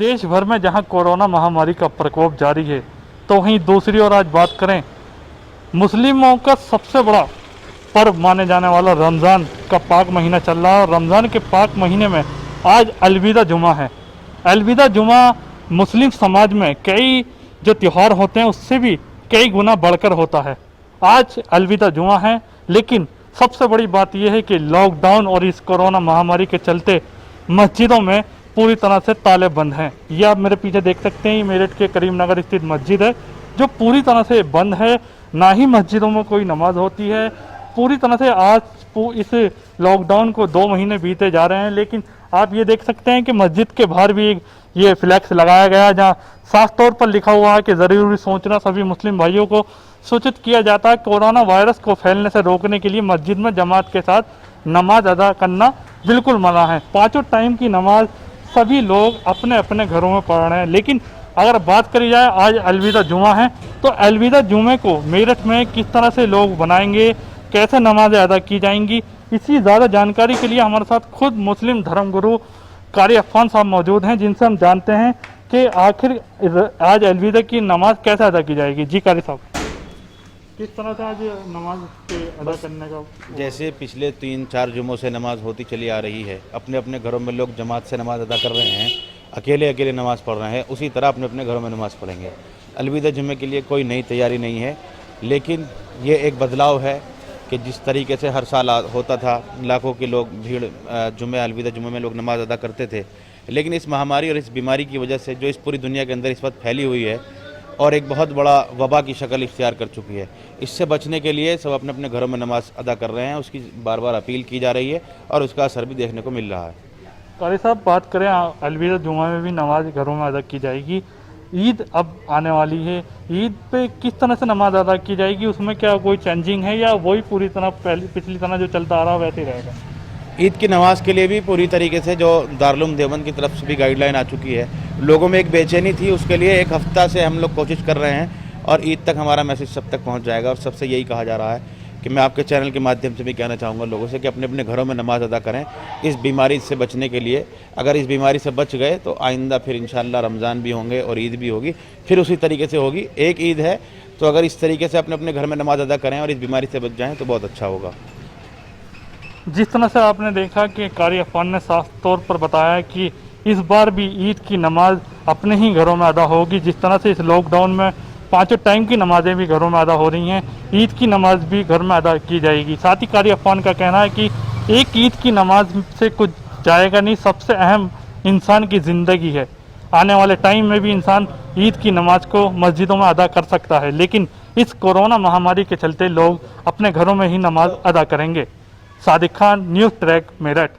देश भर में जहां कोरोना महामारी का प्रकोप जारी है, तो वहीं दूसरी ओर आज बात करें मुस्लिमों का सबसे बड़ा पर्व माने जाने वाला रमज़ान का पाक महीना चल रहा है। और रमज़ान के पाक महीने में आज अलविदा जुमा है। अलविदा जुमा मुस्लिम समाज में कई जो त्यौहार होते हैं उससे भी कई गुना बढ़कर होता है। आज अलविदा जुमा है, लेकिन सबसे बड़ी बात यह है कि लॉकडाउन और इस कोरोना महामारी के चलते मस्जिदों में पूरी तरह से ताले बंद हैं। ये आप मेरे पीछे देख सकते हैं, मेरठ के करीमनगर स्थित मस्जिद है जो पूरी तरह से बंद है। ना ही मस्जिदों में कोई नमाज होती है। पूरी तरह से आज इस लॉकडाउन को 2 महीने बीते जा रहे हैं, लेकिन आप ये देख सकते हैं कि मस्जिद के बाहर भी ये फ्लैक्स लगाया गया है जहाँ साफ तौर पर लिखा हुआ है कि ज़रूरी सोचना। सभी मुस्लिम भाइयों को सूचित किया जाता है कोरोना वायरस को फैलने से रोकने के लिए मस्जिद में जमात के साथ नमाज अदा करना बिल्कुल मना है। 5 टाइम की नमाज सभी लोग अपने अपने घरों में पढ़ रहे हैं। लेकिन अगर बात करी जाए आज अलविदा जुमा है, तो अलविदा जुमे को मेरठ में किस तरह से लोग बनाएंगे, कैसे नमाजें अदा की जाएंगी, इसी ज़्यादा जानकारी के लिए हमारे साथ खुद मुस्लिम धर्मगुरु कारी अफ़ान साहब मौजूद हैं, जिनसे हम जानते हैं कि आखिर आज अलविदा की नमाज कैसे अदा की जाएगी। जी कारी साहब, किस तरह से आज नमाज अदा करने का? जैसे पिछले 3-4 जुमों से नमाज होती चली आ रही है, अपने अपने घरों में लोग जमात से नमाज अदा कर रहे हैं, अकेले अकेले नमाज पढ़ रहे हैं, उसी तरह अपने अपने घरों में नमाज पढ़ेंगे। अलविदा जुमे के लिए कोई नई तैयारी नहीं है, लेकिन ये एक बदलाव है कि जिस तरीके से हर साल होता था, लाखों के लोग भीड़ अलविदा जुमे में लोग नमाज अदा करते थे, लेकिन इस महामारी और इस बीमारी की वजह से जो इस पूरी दुनिया के अंदर इस वक्त फैली हुई है और एक बहुत बड़ा वबा की शक्ल इख्तियार कर चुकी है, इससे बचने के लिए सब अपने अपने घरों में नमाज अदा कर रहे हैं। उसकी बार बार अपील की जा रही है और उसका असर भी देखने को मिल रहा है। कारी साहब, बात करें अलविदा जुमा में भी नमाज घरों में अदा की जाएगी। ईद अब आने वाली है, ईद पे किस तरह से नमाज अदा की जाएगी? उसमें क्या कोई चेंजिंग है या वही पूरी तरह पिछली तरह जो चलता आ रहा है वैसे ही रहेगा? ईद की नमाज के लिए भी पूरी तरीके से जो दारुल उलूम देवबंद की तरफ से भी गाइडलाइन आ चुकी है। लोगों में एक बेचैनी थी, उसके लिए 1 हफ्ता से हम लोग कोशिश कर रहे हैं और ईद तक हमारा मैसेज सब तक पहुंच जाएगा। और सबसे यही कहा जा रहा है कि मैं आपके चैनल के माध्यम से भी कहना चाहूँगा लोगों से कि अपने अपने घरों में नमाज अदा करें इस बीमारी से बचने के लिए। अगर इस बीमारी से बच गए तो आइंदा फिर इंशाअल्लाह रमज़ान भी होंगे और ईद भी होगी, फिर उसी तरीके से होगी। एक ईद है, तो अगर इस तरीके से अपने अपने घर में नमाज अदा करें और इस बीमारी से बच जाएँ तो बहुत अच्छा होगा। जिस तरह से आपने देखा कि कारी अफ़ान ने साफ तौर पर बताया कि इस बार भी ईद की नमाज अपने ही घरों में अदा होगी। जिस तरह से इस लॉकडाउन में 5 टाइम की नमाजें भी घरों में अदा हो रही हैं, ईद की नमाज भी घर में अदा की जाएगी। साथ ही कारी अफ़ान का कहना है कि एक ईद की नमाज से कुछ जाएगा नहीं, सबसे अहम इंसान की ज़िंदगी है। आने वाले टाइम में भी इंसान ईद की नमाज को मस्जिदों में अदा कर सकता है, लेकिन इस कोरोना महामारी के चलते लोग अपने घरों में ही नमाज अदा करेंगे। Sadiq Khan, news track, Meerut.